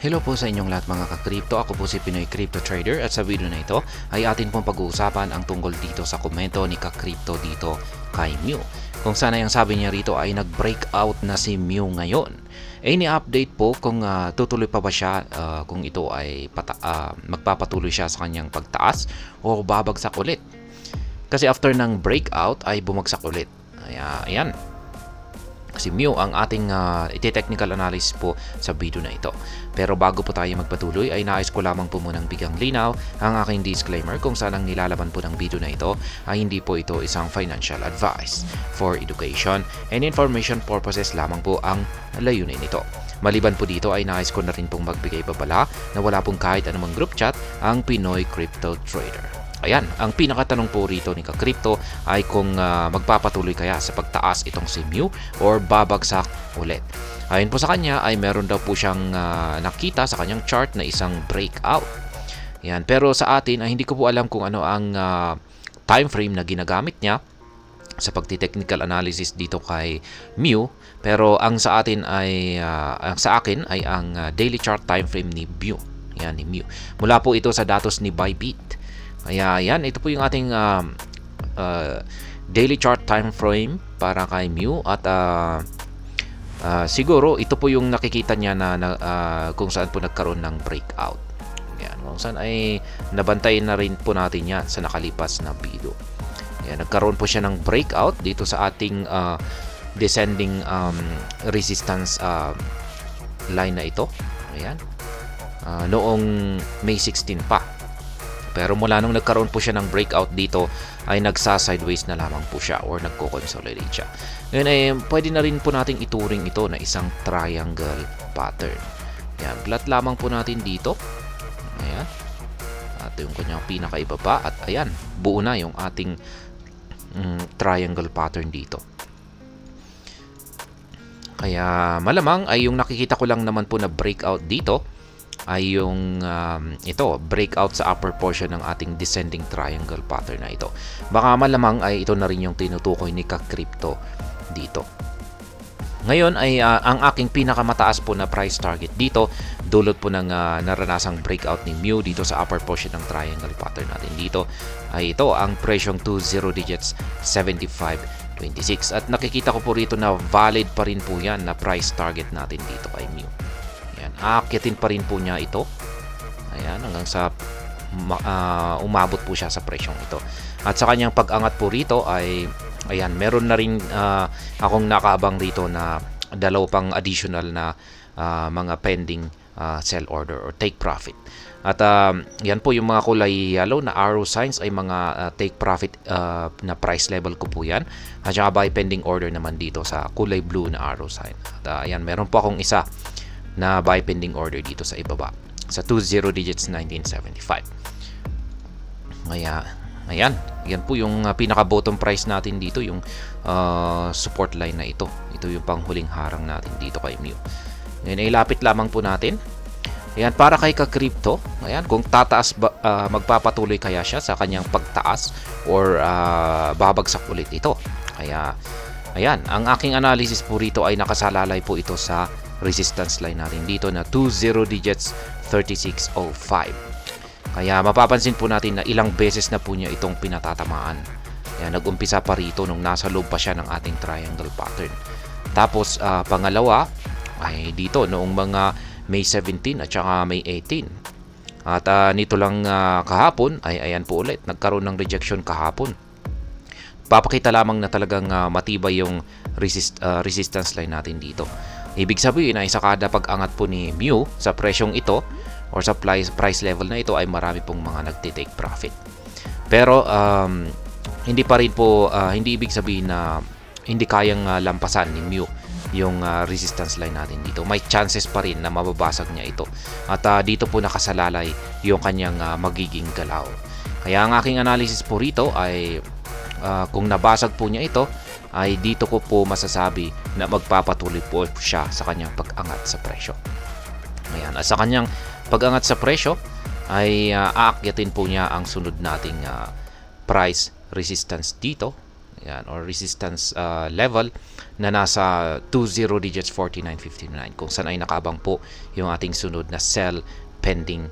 Hello po sa inyong lahat mga ka-crypto. Ako po si Pinoy Crypto Trader at sa video na ito ay atin pong pag-uusapan ang tungkol dito sa komento ni ka-crypto dito kay Mew. Kung sana yung sabi niya rito ay nag-breakout na si Mew ngayon. Ni-update po kung tutuloy pa ba siya, kung ito ay magpapatuloy siya sa kanyang pagtaas o babagsak ulit. Kasi after ng breakout ay bumagsak ulit. Ayan. Si Mew ang ating iti-technical analysis po sa video na ito. Pero bago po tayo magpatuloy ay nais ko lamang po munang bigyang linaw ang aking disclaimer kung saan ang nilalaban po ng video na ito ay hindi po ito isang financial advice. For education and information purposes lamang po ang layunin nito. Maliban po dito ay nais ko na rin pong magbigay babala na wala pong kahit anumang group chat ang Pinoy Crypto Trader. Ayan, ang pinakatanong po rito ni ka-crypto ay kung magpapatuloy kaya sa pagtaas itong si Mew or babagsak ulit. Ayon po sa kanya ay meron daw po siyang nakita sa kanyang chart na isang breakout. Ayan, pero sa atin ay hindi ko po alam kung ano ang time frame na ginagamit niya sa pagti-technical analysis dito kay Mew, pero ang sa atin ay sa akin ay ang daily chart time frame ni Mew. Yan ni Mew. Mula po ito sa datos ni Bybit. Kaya yan, ito po yung ating daily chart time frame para kay Mew at siguro ito po yung nakikita niya na kung saan po nagkaroon ng breakout. Yan, kung saan ay nabantayan na rin po natin yan sa nakalipas na video. Yan, nagkaroon po siya ng breakout dito sa ating descending resistance line na ito. Ayan. Noong May 16 pa. Pero mula nung nagkaroon po siya ng breakout dito ay nagsa-sideways na lamang po siya or nagko-consolidate siya. Ngayon ay pwede na rin po nating ituring ito na isang triangle pattern. Yan, plot lamang po natin dito. Ayan. At yung kanyang pinakaibaba at ayan, buo na yung ating triangle pattern dito. Kaya malamang ay yung nakikita ko lang naman po na breakout dito ay yung ito, breakout sa upper portion ng ating descending triangle pattern na ito. Baka malamang ay ito na rin yung tinutukoy ni ka-crypto dito. Ngayon ay ang aking pinakamataas po na price target dito, dulot po ng naranasang breakout ni Mew dito sa upper portion ng triangle pattern natin dito, ay ito ang presyong 20 digits 75.26 at nakikita ko po rito na valid pa rin po yan na price target natin dito kay Mew. Aakyatin pa rin po niya ito. Ayan, hanggang sa umabot po siya sa presyong ito. At sa kanyang pag-angat po rito ay ayan, meron na rin akong nakaabang rito na dalawa pang additional na mga pending sell order or take profit. At yan po yung mga kulay yellow na arrow signs ay mga take profit na price level ko po yan. At saka buy pending order naman dito sa kulay blue na arrow sign. At ayan, meron po akong isa na buy pending order dito sa ibaba sa 20 digits 1975. Ayan, yan po yung pinaka bottom price natin dito, yung support line na ito. Ito yung panghuling harang natin dito kay Mew. Ngayon ay lapit lamang po natin. Ayan, para kay ka-crypto, ayan, kung tataas magpapatuloy kaya siya sa kanyang pagtaas or babagsak ulit ito. Kaya ayan, ang aking analysis po rito ay nakasalalay po ito sa resistance line natin dito na 20 digits 3605. Kaya mapapansin po natin na ilang beses na po niya itong pinatatamaan. Kaya nag-umpisa pa rito nung nasa loob pa siya ng ating triangle pattern. Tapos pangalawa ay dito noong mga May 17 at saka May 18. At nito lang kahapon ay ayan po ulit, nagkaroon ng rejection kahapon. Papakita lamang na talagang matibay yung resistance line natin dito. Ibig sabihin ay sa kada pag-angat po ni Mew sa presyong ito or sa price level na ito ay marami pong mga nagtitake profit. Pero hindi pa rin po, hindi ibig sabihin na hindi kayang lampasan ni Mew yung resistance line natin dito. May chances pa rin na mababasag niya ito. At dito po nakasalalay yung kanyang magiging galaw. Kaya ang aking analysis po rito ay kung nabasag po niya ito, ay dito ko po masasabi na magpapatuloy po siya sa kanyang pag-angat sa presyo. Ayan, at sa kanyang pag-angat sa presyo ay aakyatin po niya ang sunod nating price resistance dito. Yan, or resistance level na nasa 20 digits 49.59 kung saan ay nakaabang po yung ating sunod na sell pending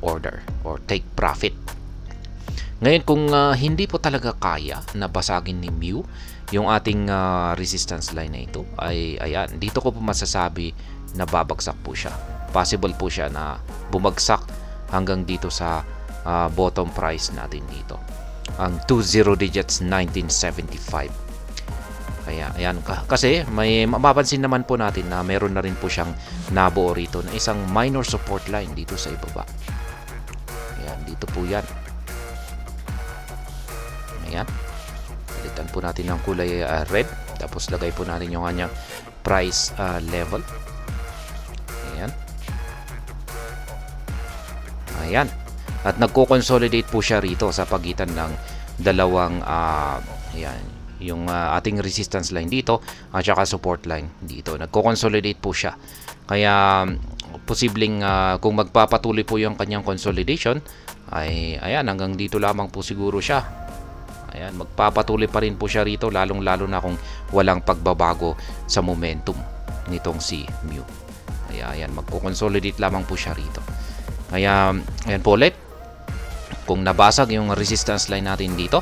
order or take profit. Ngayon kung hindi po talaga kaya na basagin ni Mew yung ating resistance line na ito, ay ayan, dito ko po masasabi na babagsak po siya. Possible po siya na bumagsak hanggang dito sa bottom price natin dito, ang 20 digits 1975. Kaya ayan, kasi may mapapansin naman po natin na meron na rin po siyang nabuo rito na isang minor support line dito sa ibaba. Ayan, dito po yan. Ayan, palitan po natin ng kulay red, tapos lagay po natin yung kanyang price level. Ayan. Ayan. At nagko-consolidate po siya rito sa pagitan ng dalawang ayan, yung ating resistance line dito at saka support line dito. Nagko-consolidate po siya. Kaya posibleng kung magpapatuloy po yung kanyang consolidation, ay ayan, hanggang dito lamang po siguro siya. Ayan, magpapatuloy pa rin po siya rito, lalong-lalo na kung walang pagbabago sa momentum nitong si Mew. Kaya ayan, magko-consolidate lamang po siya rito. Kaya ayan po ulit, kung nabasag yung resistance line natin dito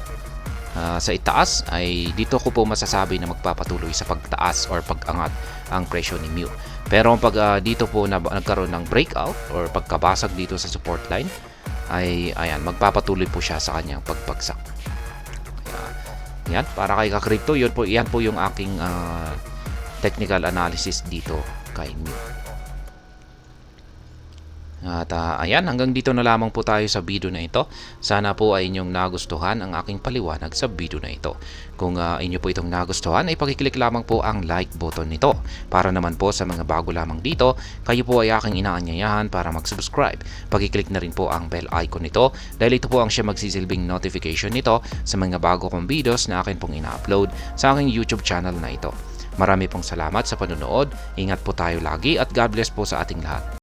sa itaas, ay dito ko po masasabi na magpapatuloy sa pagtaas or pag-angat ang presyo ni Mew. Pero pag dito po nagkaroon ng breakout or pagkabasag dito sa support line, ay ayan, magpapatuloy po siya sa kanyang pagbagsak. Yan, para kay Ka-Crypto, yan po yung aking technical analysis dito kay Mew. At ayan, hanggang dito na lamang po tayo sa video na ito. Sana po ay inyong nagustuhan ang aking paliwanag sa video na ito. Kung inyo po itong nagustuhan, ay pakiclick lamang po ang like button nito. Para naman po sa mga bago lamang dito, kayo po ay aking inaanyayahan para mag-subscribe. Pakiclick na rin po ang bell icon nito dahil ito po ang siya magsisilbing notification nito sa mga bago kong videos na akin pong ina-upload sa aking YouTube channel na ito. Marami pong salamat sa panonood. Ingat po tayo lagi at God bless po sa ating lahat.